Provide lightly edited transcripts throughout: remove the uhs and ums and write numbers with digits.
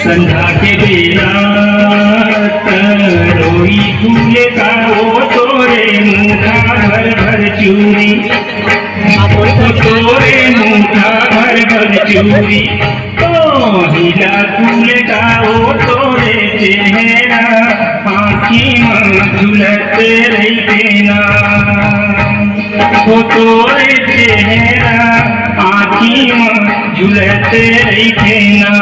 संध्या के बेला रोई फूले का वो तोरे मुखा भर भर चूरी, तोरे मुखा भर भर चूरी, तो हिला फूले का वो तोरे चेहरा आँखी में झुलते रही देना, वो तोरे चेहरा आँखी में झुलते रही देना।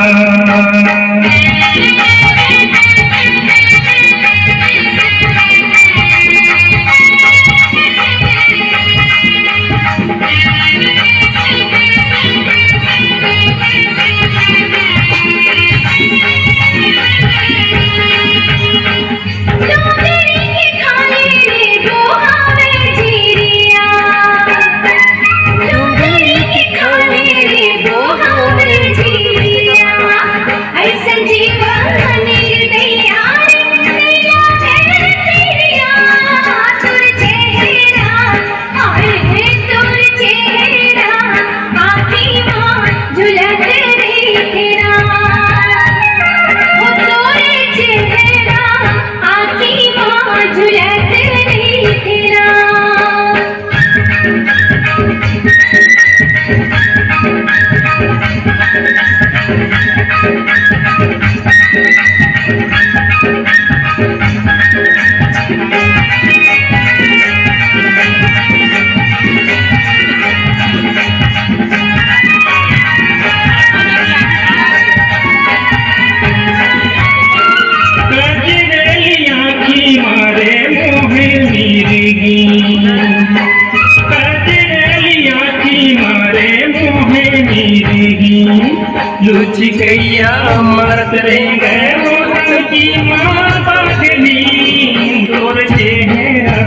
लुची कैया मरत रह गए की माँ पागली, तोर चेहरा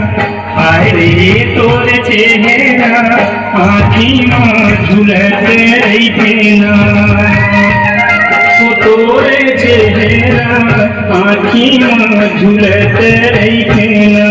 हाय रे तोर चेहरा आँखी में झुलत रही देना, तोरे चेहरा आँखी में झुलत रही देना।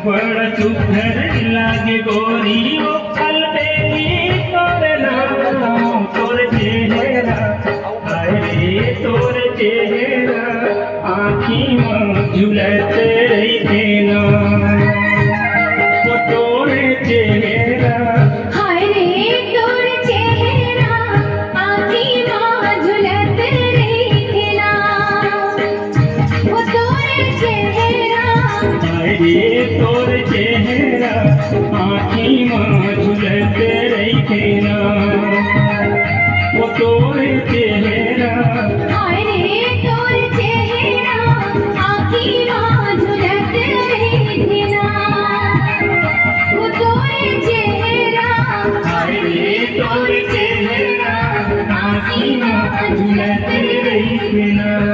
बड़ा सुघर लागे गोरी ओ फल देली तोर नाम तोर चेहरा हाय रे तोर चेहरा आँखी में झुलत रही देना, वो तोर चेहरा हाय रे तोर चेहरा आँखी में झुलत रही देना, वो तोर चेहरा तोरे चेहरा हाय रे तोर चेहरा आखी मां झुलत रही ना वो तोरे चेहरा हाय रे तोरे चेहरा आखी मां झुलत रही ना